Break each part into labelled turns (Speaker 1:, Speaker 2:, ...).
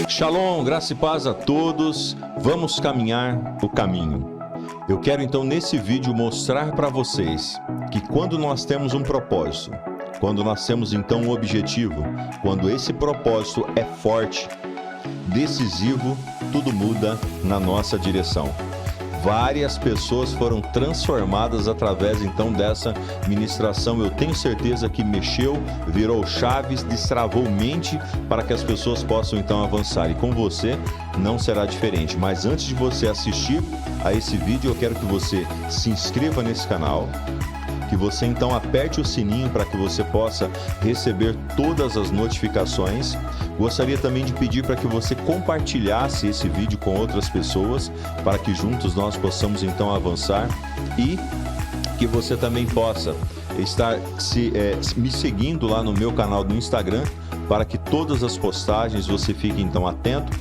Speaker 1: Shalom, graça e paz a todos. Vamos caminhar o caminho. Eu quero então nesse vídeo mostrar para vocês que quando nós temos um propósito, quando nós temos então um objetivo, quando esse propósito é forte, decisivo, tudo muda na nossa direção. Várias pessoas foram transformadas através então dessa ministração. Eu tenho certeza que mexeu, virou chaves, destravou mente para que as pessoas possam então avançar. E com você não será diferente. Mas antes de você assistir a esse vídeo, eu quero que você se inscreva nesse canal, que você então aperte o sininho para que você possa receber todas as notificações. Gostaria também de pedir para que você compartilhasse esse vídeo com outras pessoas, para que juntos nós possamos então avançar, e que você também possa estar me seguindo lá no meu canal do Instagram, para que todas as postagens você fique então atento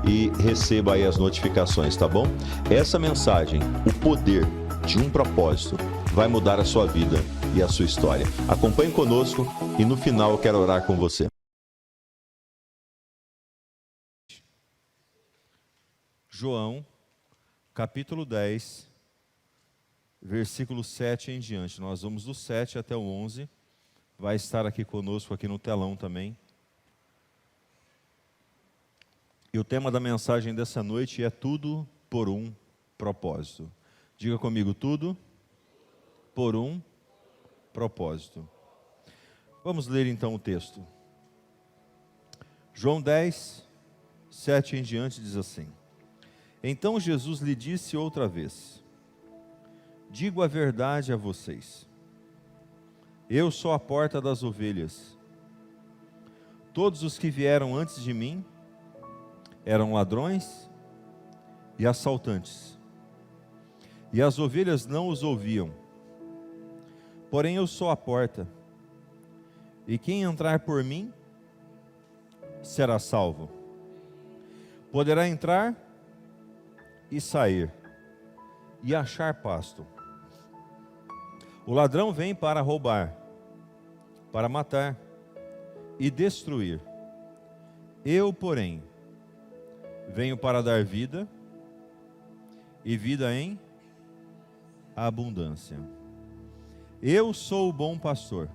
Speaker 1: e receba aí as notificações, tá bom? Essa mensagem, o poder de um propósito, vai mudar a sua vida e a sua história. Acompanhe conosco e no final eu quero orar com você. João, capítulo 10, versículo 7 em diante. Nós vamos do 7 até o 11. Vai estar aqui conosco, aqui no telão também. E o tema da mensagem dessa noite é tudo por um propósito. Diga comigo, tudo por um propósito. Vamos ler então o texto. João 10, 7 em diante diz assim: Então Jesus lhe disse outra vez: Digo a verdade a vocês. Eu sou a porta das ovelhas. Todos os que vieram antes de mim eram ladrões e assaltantes, e as ovelhas não os ouviam. Porém eu sou a porta, e quem entrar por mim será salvo. Poderá entrar e sair, e achar pasto. O ladrão vem para roubar, para matar e destruir. Eu, porém, venho para dar vida, e vida em abundância. Eu sou o bom pastor,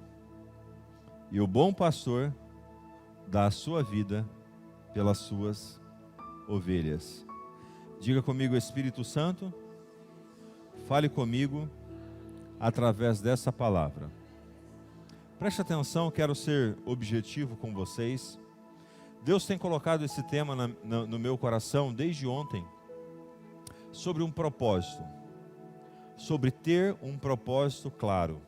Speaker 1: e o bom pastor dá a sua vida pelas suas ovelhas. Diga comigo, Espírito Santo, fale comigo através dessa palavra. Preste atenção, quero ser objetivo com vocês. Deus tem colocado esse tema no meu coração desde ontem, sobre um propósito, sobre ter um propósito claro.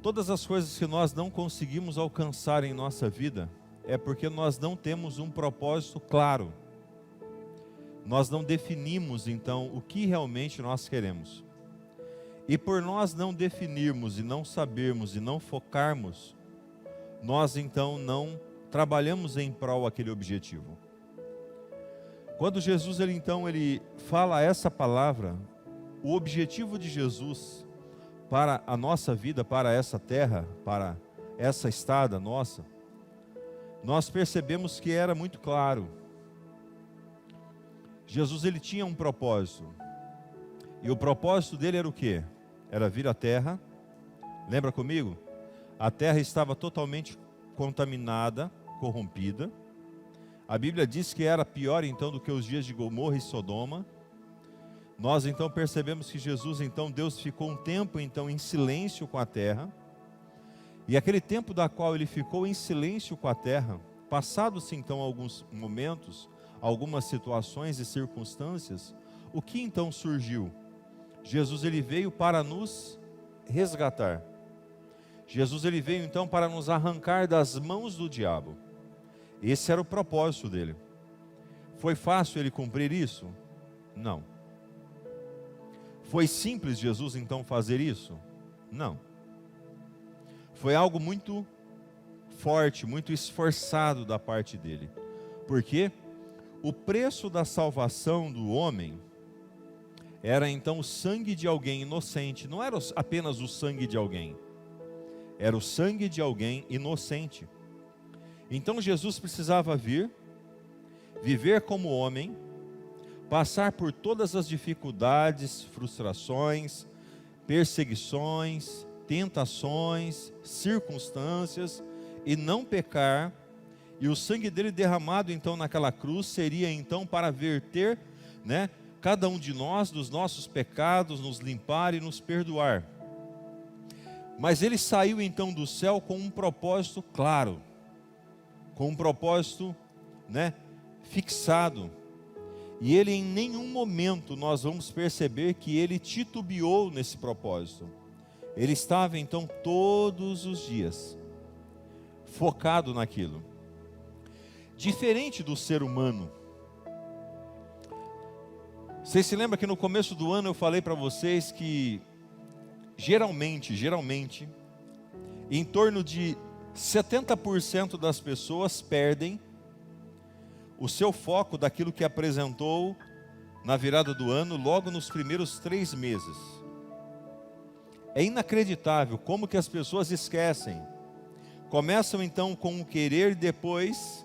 Speaker 1: Todas as coisas que nós não conseguimos alcançar em nossa vida é porque nós não temos um propósito claro. Nós não definimos então o que realmente nós queremos. E por nós não definirmos e não sabermos e não focarmos, nós então não trabalhamos em prol daquele objetivo. Quando Jesus ele fala essa palavra, o objetivo de Jesus para a nossa vida, para essa terra, para essa estada nossa, nós percebemos que era muito claro. Jesus ele tinha um propósito, e o propósito dele era o quê? Era vir à terra. Lembra comigo? A terra estava totalmente contaminada, corrompida. A Bíblia diz que era pior então do que os dias de Gomorra e Sodoma. Nós então percebemos que Jesus, então Deus ficou um tempo então em silêncio com a terra. E aquele tempo da qual ele ficou em silêncio com a terra, passados então alguns momentos, algumas situações e circunstâncias, o que então surgiu? Jesus ele veio para nos resgatar. Jesus ele veio então para nos arrancar das mãos do diabo. Esse era o propósito dele. Foi fácil ele cumprir isso? Não. Foi simples Jesus então fazer isso? Não. Foi algo muito forte, muito esforçado da parte dele. Porque o preço da salvação do homem era então o sangue de alguém inocente. Não era apenas o sangue de alguém, era o sangue de alguém inocente. Então Jesus precisava vir
Speaker 2: viver como homem, passar por todas as dificuldades, frustrações, perseguições, tentações, circunstâncias, e não pecar, e o sangue dele derramado então naquela cruz seria então para verter, cada um de nós dos nossos pecados, nos limpar e nos perdoar. Mas ele saiu então do céu com um propósito claro, com um propósito fixado, e ele em nenhum momento nós vamos perceber que ele titubeou nesse propósito. Ele estava então todos os dias focado naquilo. Diferente do ser humano. Vocês se lembram que no começo do ano eu falei para vocês que geralmente, em torno de 70% das pessoas perdem o seu foco daquilo que apresentou na virada do ano, logo nos primeiros 3 meses. É inacreditável como que as pessoas esquecem. Começam então com um querer e depois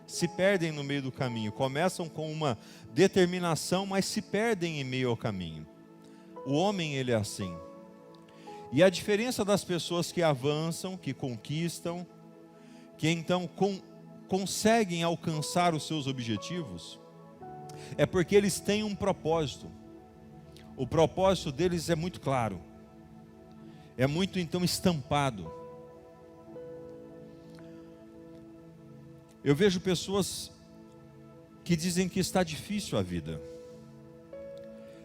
Speaker 2: se perdem no meio do caminho. Começam com uma determinação, mas se perdem em meio ao caminho. O homem, ele é assim. E a diferença das pessoas que avançam, que conquistam, que então conseguem alcançar os seus objetivos, é porque eles têm um propósito. O propósito deles é muito claro. É muito então estampado. Eu vejo pessoas que dizem que está difícil a vida.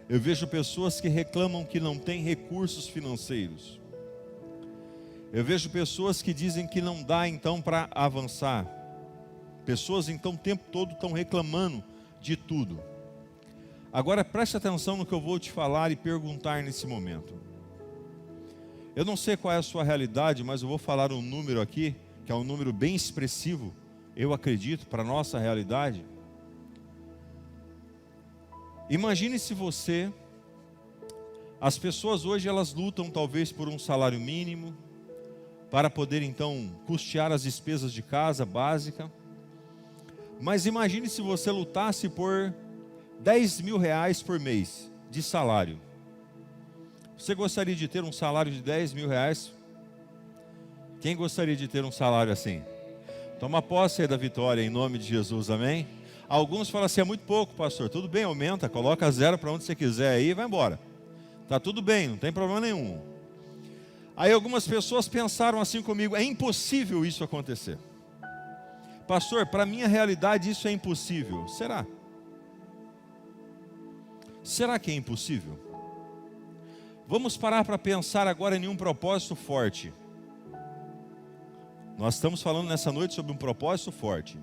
Speaker 2: Eu vejo pessoas que reclamam que não têm recursos financeiros. Eu vejo pessoas que dizem que não dá então para avançar. Pessoas então o tempo todo estão reclamando de tudo. Agora preste atenção no que eu vou te falar e perguntar nesse momento. Eu não sei qual é a sua realidade, mas eu vou falar um número aqui, que é um número bem expressivo, eu acredito, para a nossa realidade. Imagine se você, as pessoas hoje elas lutam talvez por um salário mínimo, para poder então custear as despesas de casa básica. Mas imagine se você lutasse por 10 mil reais por mês de salário. Você gostaria de ter um salário de 10 mil reais? Quem gostaria de ter um salário assim? Toma posse aí da vitória em nome de Jesus, amém? Alguns falam assim, é muito pouco, pastor. Tudo bem, aumenta, coloca 0 para onde você quiser aí e vai embora. Tá tudo bem, não tem problema nenhum. Aí algumas pessoas pensaram assim comigo, é impossível isso acontecer. Pastor, para a minha realidade isso é impossível. Será? Será que é impossível? Vamos parar para pensar agora em um propósito forte. Nós estamos falando nessa noite sobre um propósito forte.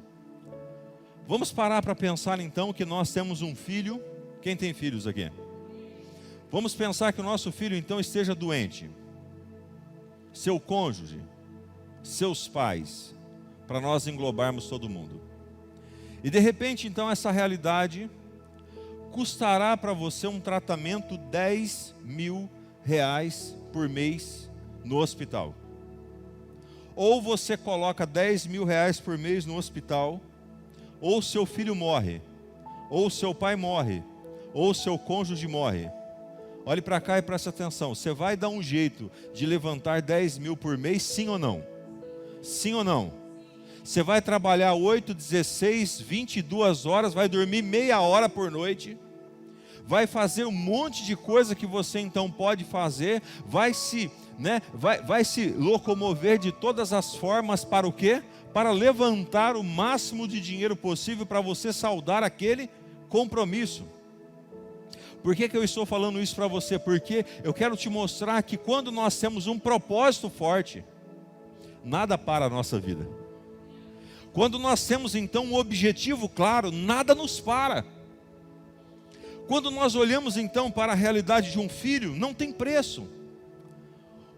Speaker 2: Vamos parar para pensar então que nós temos um filho. Quem tem filhos aqui? Vamos pensar que o nosso filho então esteja doente. Seu cônjuge, seus pais, para nós englobarmos todo mundo. E de repente então essa realidade custará para você um tratamento 10 mil reais por mês no hospital. Ou você coloca 10 mil reais por mês no hospital, ou seu filho morre, ou seu pai morre, ou seu cônjuge morre. Olhe para cá e preste atenção. Você vai dar um jeito de levantar 10 mil por mês, sim ou não? Sim ou não? Você vai trabalhar 8, 16, 22 horas, vai dormir meia hora por noite, vai fazer um monte de coisa que você então pode fazer, vai se locomover de todas as formas para o quê? Para levantar o máximo de dinheiro possível para você saldar aquele compromisso. Por que eu estou falando isso para você? Porque eu quero te mostrar que quando nós temos um propósito forte, nada para a nossa vida. Quando nós temos então um objetivo claro, nada nos para. Quando nós olhamos então para a realidade de um filho, não tem preço.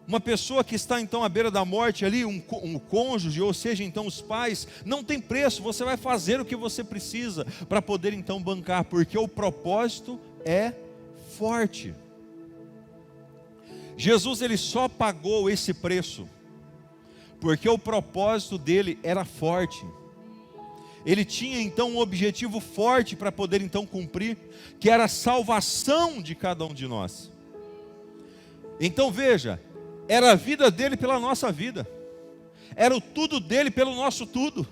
Speaker 2: Uma pessoa que está então à beira da morte ali, um cônjuge, ou seja, então os pais, não tem preço, você vai fazer o que você precisa para poder então bancar, porque o propósito é forte. Jesus ele só pagou esse preço porque o propósito dele era forte. ele tinha então um objetivo forte para poder então cumprir, que era a salvação de cada um de nós. Então veja, era a vida dele pela nossa vida, era o tudo dele pelo nosso tudo.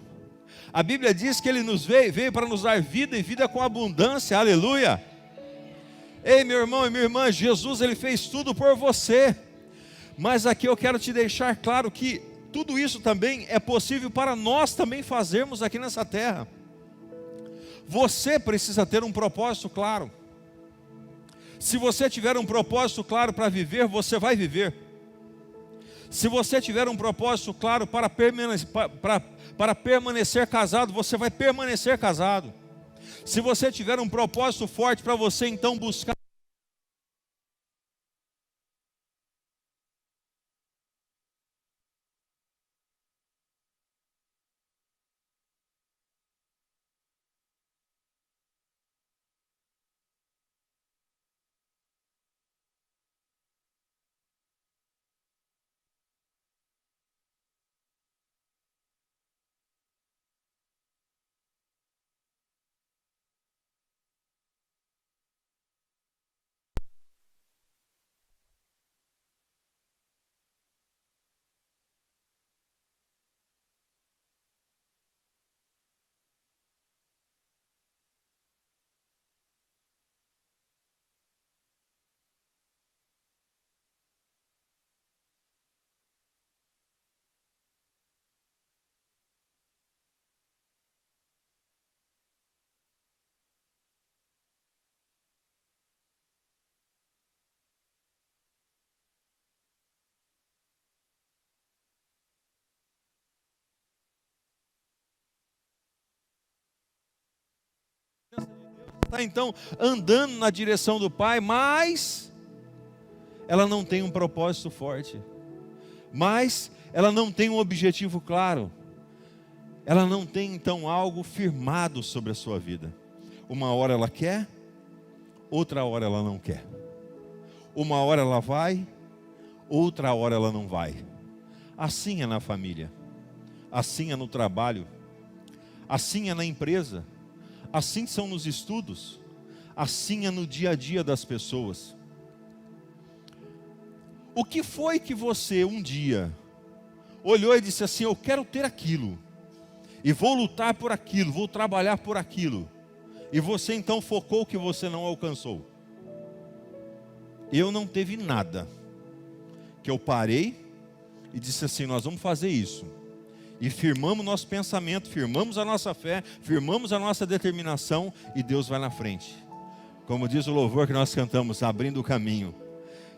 Speaker 2: A Bíblia diz que ele veio para nos dar vida e vida com abundância, aleluia. Ei, meu irmão e minha irmã, Jesus ele fez tudo por você, mas aqui eu quero te deixar claro que tudo isso também é possível para nós também fazermos aqui nessa terra. Você precisa ter um propósito claro. Se você tiver um propósito claro para viver, você vai viver. Se você tiver um propósito claro para permanecer casado, você vai permanecer casado. Se você tiver um propósito forte para você então buscar está então andando na direção do Pai, mas ela não tem um propósito forte, mas ela não tem um objetivo claro, ela não tem então algo firmado sobre a sua vida. Uma hora ela quer, outra hora ela não quer. Uma hora ela vai, outra hora ela não vai. Assim é na família, assim é no trabalho, assim é na empresa, assim são nos estudos, assim é no dia a dia das pessoas. O que foi que você um dia olhou e disse assim: eu quero ter aquilo, e vou lutar por aquilo, vou trabalhar por aquilo, e você então focou que você não alcançou? Eu não teve nada que eu parei e disse assim: nós vamos fazer isso, e firmamos nosso pensamento, firmamos a nossa fé, firmamos a nossa determinação, e Deus vai na frente. Como diz o louvor que nós cantamos, abrindo o caminho,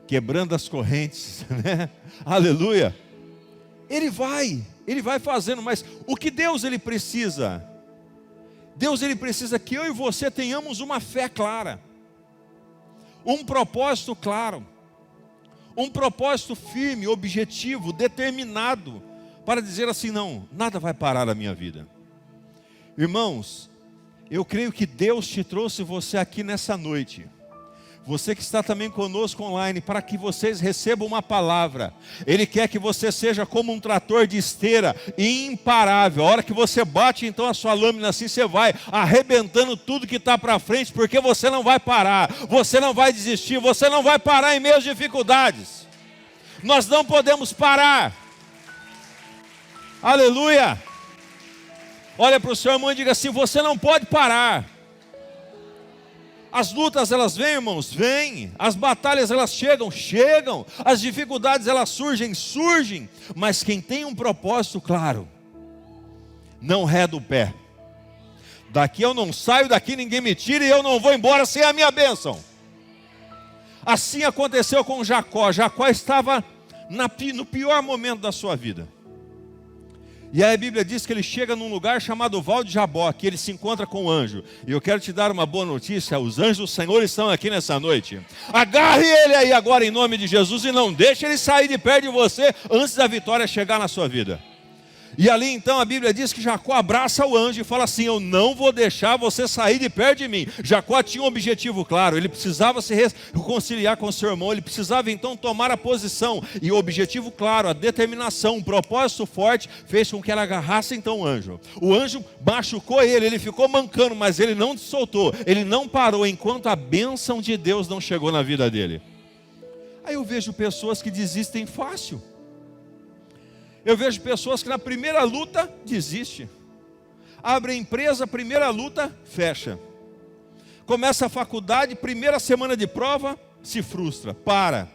Speaker 2: quebrando as correntes, né? Aleluia. Ele vai fazendo, mas o que Deus ele precisa? Deus ele precisa que eu e você tenhamos uma fé clara, um propósito claro, um propósito firme, objetivo, determinado, para dizer assim: não, nada vai parar a minha vida. Irmãos, eu creio que Deus te trouxe você aqui nessa noite, você que está também conosco online, para que vocês recebam uma palavra. Ele quer que você seja como um trator de esteira, imparável. A hora que você bate então a sua lâmina assim, você vai arrebentando tudo que está para frente, porque você não vai parar, você não vai desistir, você não vai parar em meio às dificuldades. Nós não podemos parar. Aleluia. Olha para o seu irmão e diga assim: você não pode parar. As lutas elas vêm, irmãos, vêm. As batalhas elas chegam. As dificuldades elas surgem. Mas quem tem um propósito claro, não reda o pé. Daqui eu não saio, daqui ninguém me tira, e eu não vou embora sem a minha bênção. Assim aconteceu com Jacó. Jacó estava no pior momento da sua vida. E aí a Bíblia diz que ele chega num lugar chamado Val de Jaboque, ele se encontra com um anjo. E eu quero te dar uma boa notícia: os anjos do Senhor estão aqui nessa noite. Agarre ele aí agora em nome de Jesus, e não deixe ele sair de perto de você antes da vitória chegar na sua vida. E ali então a Bíblia diz que Jacó abraça o anjo e fala assim: eu não vou deixar você sair de perto de mim. Jacó tinha um objetivo claro, ele precisava se reconciliar com seu irmão, ele precisava então tomar a posição. E o objetivo claro, a determinação, um propósito forte, fez com que ela agarrasse então o anjo. O anjo machucou ele ficou mancando, mas ele não se soltou, ele não parou enquanto a bênção de Deus não chegou na vida dele. Aí eu vejo pessoas que desistem fácil. Eu vejo pessoas que na primeira luta desistem. Abre a empresa, primeira luta, fecha. Começa a faculdade, primeira semana de prova, se frustra, para.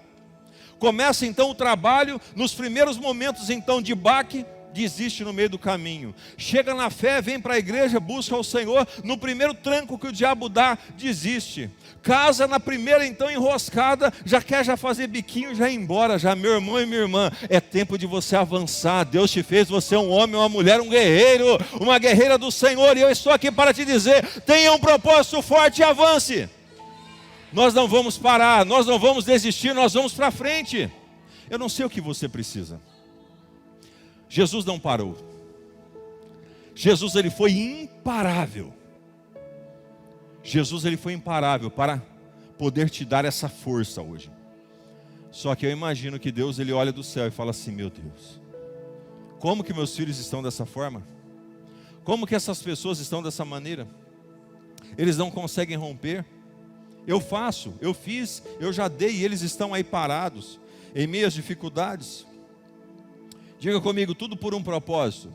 Speaker 2: Começa então o trabalho, nos primeiros momentos então de baque, desiste no meio do caminho. Chega na fé, vem para a igreja, busca o Senhor, no primeiro tranco que o diabo dá, desiste. Casa na primeira então enroscada, já quer fazer biquinho, já ir embora, já. Meu irmão e minha irmã, é tempo de você avançar. Deus te fez você um homem, uma mulher, um guerreiro, uma guerreira do Senhor, e eu estou aqui para te dizer: tenha um propósito forte e avance. Nós não vamos parar, nós não vamos desistir, nós vamos para frente. Eu não sei o que você precisa. Jesus não parou. Jesus ele foi imparável. Jesus ele foi imparável para poder te dar essa força hoje. Só que eu imagino que Deus ele olha do céu e fala assim: meu Deus, como que meus filhos estão dessa forma? Como que essas pessoas estão dessa maneira? Eles não conseguem romper. Eu faço, eu fiz, eu já dei e eles estão aí parados, em meio às dificuldades. Diga comigo, tudo por um propósito.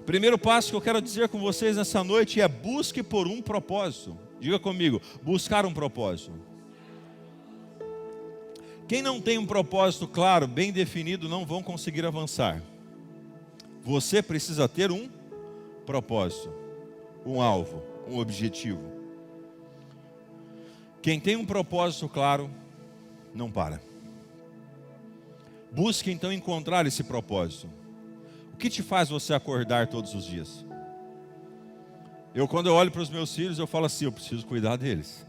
Speaker 2: Primeiro passo que eu quero dizer com vocês nessa noite é: busque por um propósito. Diga comigo, buscar um propósito. Quem não tem um propósito claro, bem definido, não vão conseguir avançar. Você precisa ter um propósito, um alvo, um objetivo. Quem tem um propósito claro, não para. Busque então encontrar esse propósito. O que te faz você acordar todos os dias? Quando eu olho para os meus filhos, eu falo assim: eu preciso cuidar deles.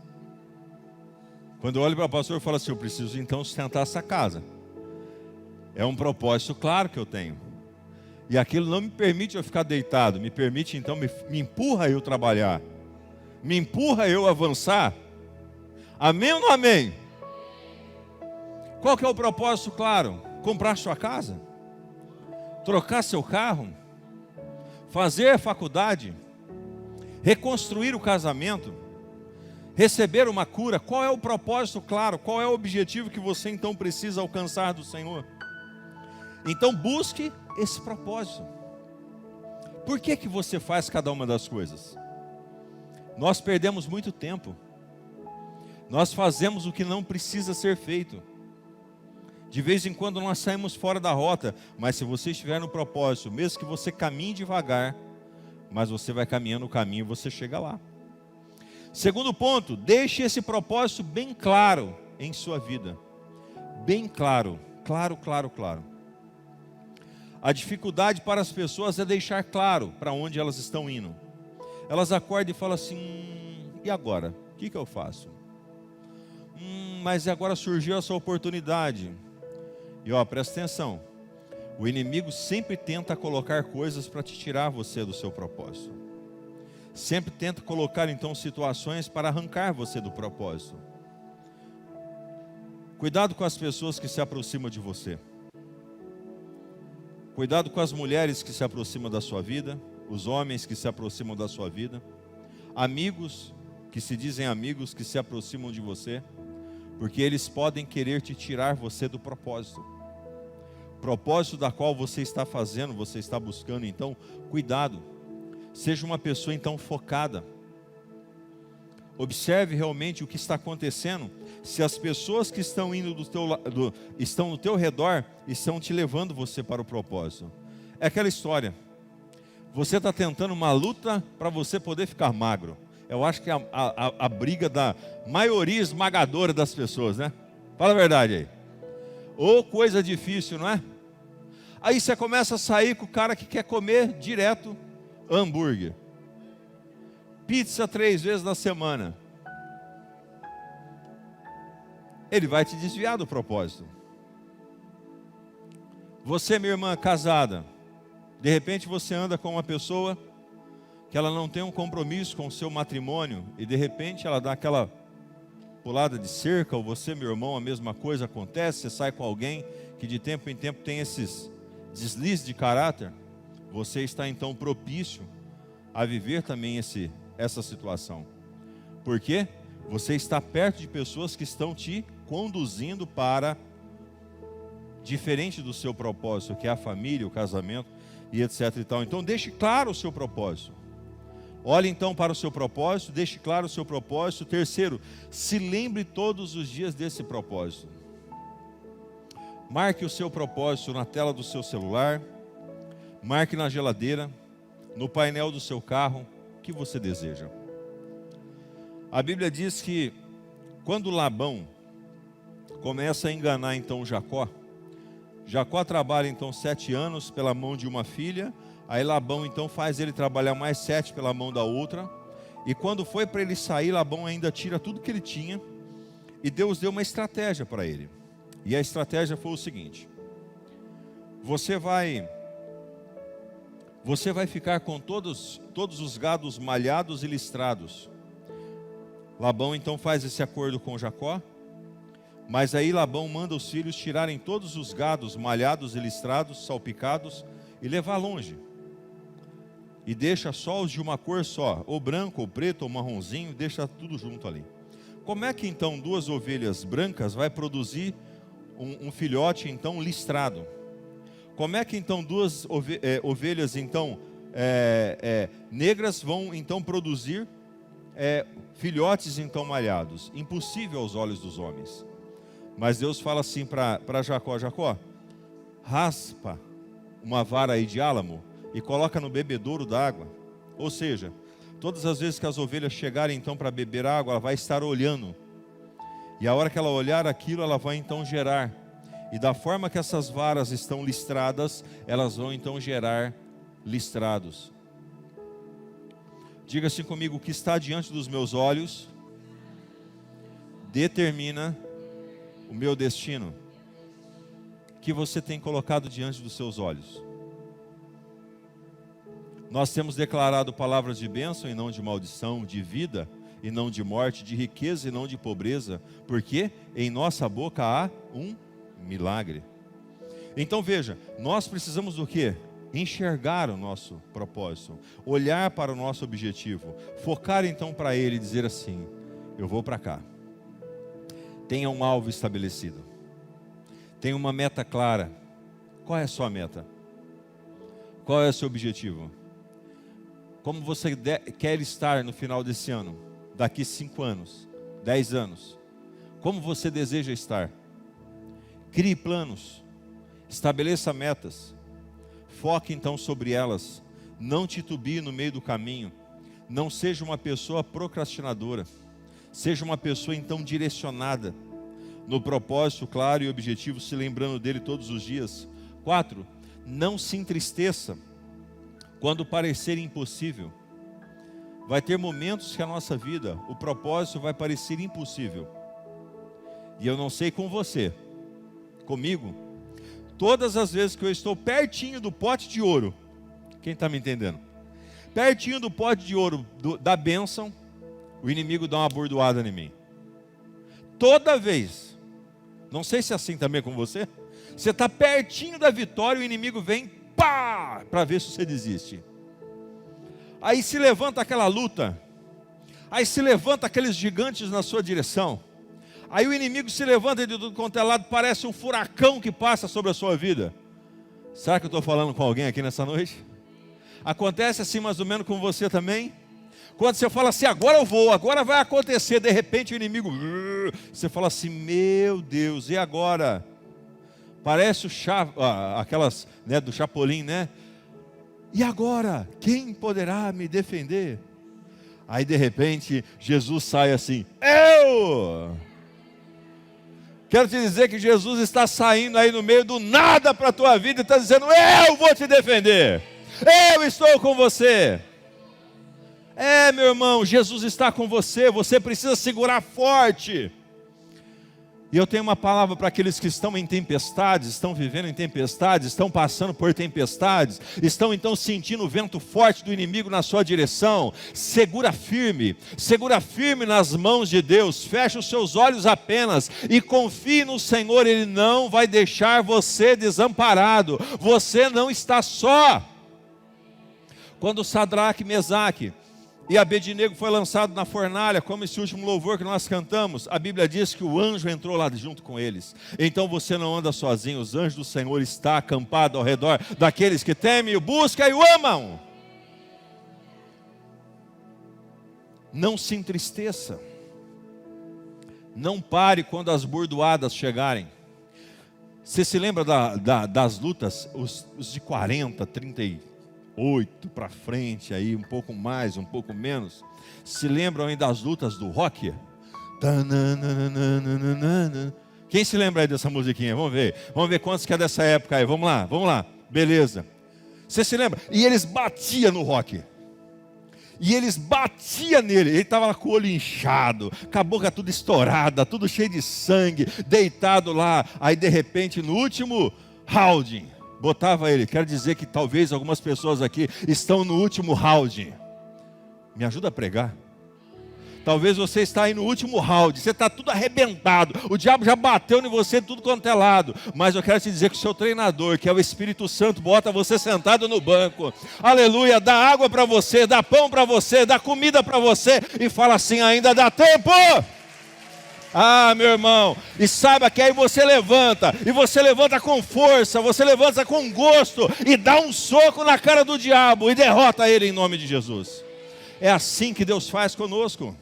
Speaker 2: Quando eu olho para o pastor, eu falo assim: eu preciso então sustentar essa casa. É um propósito claro que eu tenho. E aquilo não me permite eu ficar deitado, me permite então, me empurra eu trabalhar. Me empurra eu avançar. Amém ou não amém? Qual que é o propósito claro? Comprar sua casa? Trocar seu carro? Fazer a faculdade? Reconstruir o casamento? Receber uma cura? Qual é o propósito claro? Qual é o objetivo que você então precisa alcançar do Senhor? Então busque esse propósito. Por que que você faz cada uma das coisas? Nós perdemos muito tempo. Nós fazemos o que não precisa ser feito. De vez em quando nós saímos fora da rota, mas se você estiver no propósito, mesmo que você caminhe devagar, mas você vai caminhando o caminho e você chega lá. Segundo ponto, deixe esse propósito bem claro em sua vida. Bem claro, claro. A dificuldade para as pessoas é deixar claro para onde elas estão indo. Elas acordam e falam assim: e agora? O que eu faço? Mas agora surgiu essa oportunidade. E presta atenção, o inimigo sempre tenta colocar coisas para te tirar você do seu propósito. Sempre tenta colocar então situações para arrancar você do propósito. Cuidado com as pessoas que se aproximam de você. Cuidado com as mulheres que se aproximam da sua vida, os homens que se aproximam da sua vida, amigos que se dizem amigos que se aproximam de você, porque eles podem querer te tirar você do propósito. Propósito da qual você está fazendo, você está buscando, então, cuidado. Seja uma pessoa então focada. Observe realmente o que está acontecendo. Se as pessoas que estão indo estão no teu redor, estão te levando você para o propósito. É aquela história. Você está tentando uma luta para você poder ficar magro. Eu acho que é a briga da maioria esmagadora das pessoas, né? Fala a verdade aí. Ô, coisa difícil, não é? Aí você começa a sair com o cara que quer comer direto hambúrguer, pizza 3 vezes na semana. Ele vai te desviar do propósito. Você, minha irmã casada, De repente você anda com uma pessoa que ela não tem um compromisso com o seu matrimônio e de repente ela dá aquela pulada de cerca, ou você, meu irmão, a mesma coisa acontece, você sai com alguém que de tempo em tempo tem esses deslizes de caráter, você está então propício a viver também essa situação. Por quê? Você está perto de pessoas que estão te conduzindo para diferente do seu propósito, que é a família, o casamento e etc e tal. Então deixe claro o seu propósito. Olhe então para o seu propósito, deixe claro o seu propósito. Terceiro, se lembre todos os dias desse propósito. Marque o seu propósito na tela do seu celular, marque na geladeira, no painel do seu carro, o que você deseja. A Bíblia diz que quando Labão começa a enganar então Jacó trabalha então 7 anos pela mão de uma filha. Aí Labão então faz ele trabalhar mais 7 pela mão da outra. E quando foi para ele sair, Labão ainda tira tudo que ele tinha. E Deus deu uma estratégia para ele. E a estratégia foi o seguinte: você vai ficar com todos os gados malhados e listrados. Labão então faz esse acordo com Jacó. Mas aí Labão manda os filhos tirarem todos os gados malhados e listrados, salpicados, e levar longe. E deixa só os de uma cor só, ou branco, ou preto, ou marronzinho, deixa tudo junto ali. Como é que então 2 ovelhas brancas vai produzir um filhote então listrado? Como é que então 2 ovelhas então negras vão então produzir filhotes então malhados? Impossível aos olhos dos homens. Mas Deus fala assim para Jacó: Jacó, raspa uma vara aí de álamo e coloca no bebedouro d'água. Ou seja, todas as vezes que as ovelhas chegarem então para beber água, ela vai estar olhando. E a hora que ela olhar aquilo, ela vai então gerar. E da forma que essas varas estão listradas, elas vão então gerar listrados. Diga assim comigo: o que está diante dos meus olhos determina o meu destino. O que você tem colocado diante dos seus olhos? Nós temos declarado palavras de bênção e não de maldição, de vida e não de morte, de riqueza e não de pobreza, porque em nossa boca há um milagre. Então veja, nós precisamos do quê? Enxergar o nosso propósito, olhar para o nosso objetivo, focar então para ele e dizer assim: eu vou para cá. Tenha um alvo estabelecido, tenha uma meta clara. Qual é a sua meta? Qual é o seu objetivo? Como você quer estar no final desse ano, daqui 5 anos, 10 anos? Como você deseja estar? Crie planos, estabeleça metas, foque então sobre elas, não titubie no meio do caminho, não seja uma pessoa procrastinadora, seja uma pessoa então direcionada, no propósito claro e objetivo, se lembrando dele todos os dias. 4, não se entristeça quando parecer impossível. Vai ter momentos que a nossa vida, o propósito vai parecer impossível. E eu não sei com você, comigo, todas as vezes que eu estou pertinho do pote de ouro, quem está me entendendo? Pertinho do pote de ouro da bênção, o inimigo dá uma bordoada em mim. Toda vez. Não sei se é assim também com você. Você está pertinho da vitória, o inimigo vem, pá, para ver se você desiste. Aí se levanta aquela luta. Aí se levanta aqueles gigantes na sua direção. Aí o inimigo se levanta de tudo quanto é lado, parece um furacão que passa sobre a sua vida. Será que eu estou falando com alguém aqui nessa noite? Acontece assim mais ou menos com você também? Quando você fala assim, agora eu vou, agora vai acontecer, de repente o inimigo, você fala assim, meu Deus, e agora? Parece aquelas, né, do Chapolin, né? E agora? Quem poderá me defender? Aí de repente Jesus sai assim, eu! Quero te dizer que Jesus está saindo aí no meio do nada para a tua vida e está dizendo, eu vou te defender, eu estou com você. Meu irmão, Jesus está com você, você precisa segurar forte. E eu tenho uma palavra para aqueles que estão em tempestades, estão vivendo em tempestades, estão passando por tempestades, estão então sentindo o vento forte do inimigo na sua direção. Segura firme nas mãos de Deus, feche os seus olhos apenas e confie no Senhor. Ele não vai deixar você desamparado, você não está só. Quando Sadraque, Mesaque e Abednego foi lançado na fornalha, como esse último louvor que nós cantamos, a Bíblia diz que o anjo entrou lá junto com eles. Então você não anda sozinho, os anjos do Senhor estão acampados ao redor daqueles que temem, o buscam e o amam. Não se entristeça, não pare quando as bordoadas chegarem. Você se lembra das lutas, os de 40, 38 para frente, aí um pouco mais, um pouco menos? Se lembram aí das lutas do rock? Quem se lembra aí dessa musiquinha? Vamos ver quantos que é dessa época aí. Vamos lá, beleza. Você se lembra? E eles batiam no rock. E eles batiam nele, ele estava com o olho inchado, com a boca tudo estourada, tudo cheio de sangue, deitado lá. Aí de repente no último round, botava ele. Quero dizer que talvez algumas pessoas aqui estão no último round. Me ajuda a pregar. Talvez você está aí no último round, você está tudo arrebentado, o diabo já bateu em você tudo quanto é lado, mas eu quero te dizer que o seu treinador, que é o Espírito Santo, bota você sentado no banco, aleluia, dá água para você, dá pão para você, dá comida para você, e fala assim: ainda dá tempo. Ah, meu irmão, e saiba que aí você levanta, e você levanta com força, você levanta com gosto, e dá um soco na cara do diabo, e derrota ele em nome de Jesus. É assim que Deus faz conosco.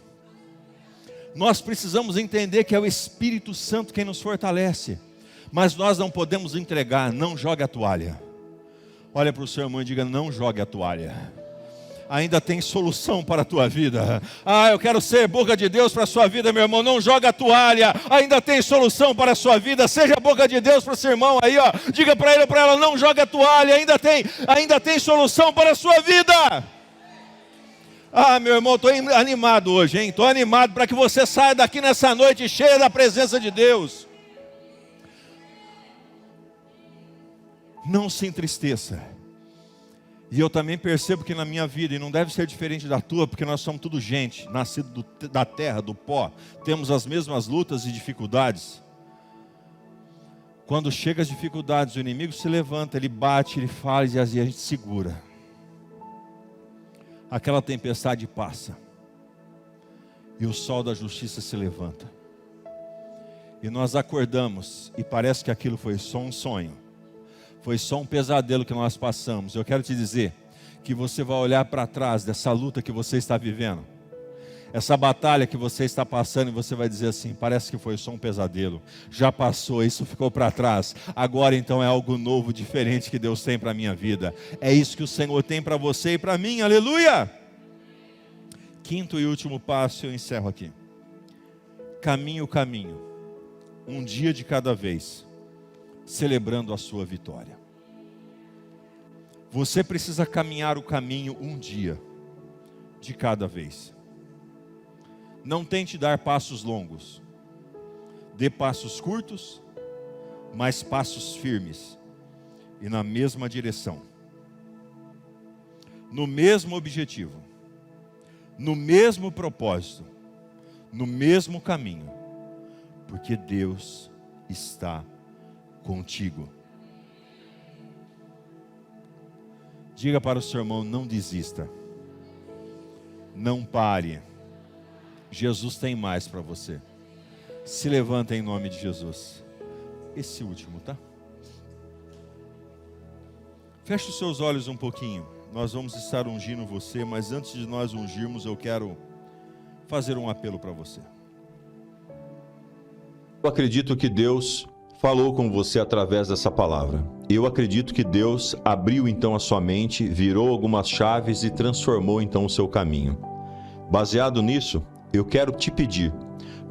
Speaker 2: Nós precisamos entender que é o Espírito Santo quem nos fortalece, mas nós não podemos entregar. Não jogue a toalha. Olha para o seu irmão e diga: não jogue a toalha. Ainda tem solução para a tua vida. Ah, eu quero ser boca de Deus para a sua vida, meu irmão. Não joga a toalha. Ainda tem solução para a sua vida. Seja boca de Deus para o seu irmão aí, ó. Diga para ele ou para ela: não joga a toalha. Ainda tem solução para a sua vida. Ah, meu irmão, estou animado hoje, hein? Estou animado para que você saia daqui nessa noite cheia da presença de Deus. Não se entristeça. E eu também percebo que na minha vida, e não deve ser diferente da tua, porque nós somos tudo gente, nascido da terra, do pó, temos as mesmas lutas e dificuldades. Quando chega as dificuldades, o inimigo se levanta, ele bate, ele fala, e a gente segura. Aquela tempestade passa, e o sol da justiça se levanta, e nós acordamos, e parece que aquilo foi só um sonho, foi só um pesadelo que nós passamos. Eu quero te dizer que você vai olhar para trás dessa luta que você está vivendo, essa batalha que você está passando, e você vai dizer assim: parece que foi só um pesadelo, já passou, isso ficou para trás, agora então é algo novo, diferente que Deus tem para a minha vida. É isso que o Senhor tem para você e para mim, aleluia. Quinto e último passo, eu encerro aqui. Caminhe o caminho, um dia de cada vez, celebrando a sua vitória. Você precisa caminhar o caminho um dia de cada vez. Não tente dar passos longos. Dê passos curtos, mas passos firmes e na mesma direção, no mesmo objetivo, no mesmo propósito, no mesmo caminho, porque Deus está contigo. Diga para o seu irmão: não desista, não pare. Jesus tem mais para você. Se levanta em nome de Jesus. Esse último, tá? Feche os seus olhos um pouquinho. Nós vamos estar ungindo você, mas antes de nós ungirmos, eu quero fazer um apelo para você.
Speaker 1: Eu acredito que Deus falou com você através dessa palavra. Eu acredito que Deus abriu então a sua mente, virou algumas chaves e transformou então o seu caminho. Baseado nisso, eu quero te pedir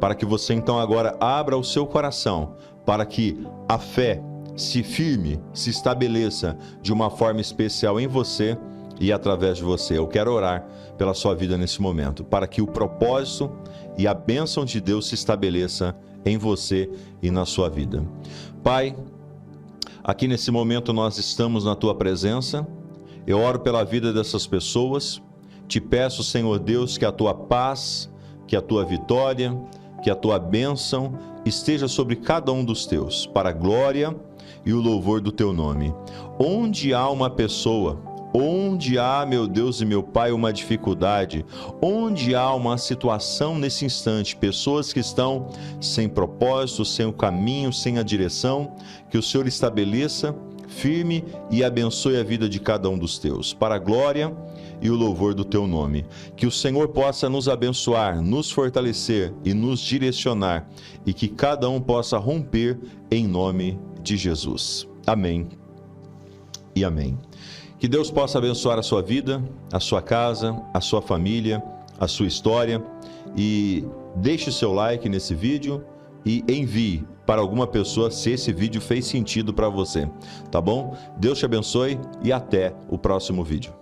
Speaker 1: para que você então agora abra o seu coração, para que a fé se firme, se estabeleça de uma forma especial em você e através de você. Eu quero orar pela sua vida nesse momento, para que o propósito e a bênção de Deus se estabeleça em você e na sua vida. Pai, aqui nesse momento nós estamos na Tua presença. Eu oro pela vida dessas pessoas. Te peço, Senhor Deus, que a Tua paz, que a Tua vitória, que a Tua bênção esteja sobre cada um dos Teus, para a glória e o louvor do Teu nome. Onde há uma pessoa, onde há, meu Deus e meu Pai, uma dificuldade, onde há uma situação nesse instante, pessoas que estão sem propósito, sem o caminho, sem a direção, que o Senhor estabeleça firme e abençoe a vida de cada um dos Teus, para a glória e o louvor do Teu nome. Que o Senhor possa nos abençoar, nos fortalecer e nos direcionar, e que cada um possa romper em nome de Jesus. Amém e amém. Que Deus possa abençoar a sua vida, a sua casa, a sua família, a sua história, e deixe o seu like nesse vídeo e envie para alguma pessoa se esse vídeo fez sentido para você, tá bom? Deus te abençoe e até o próximo vídeo.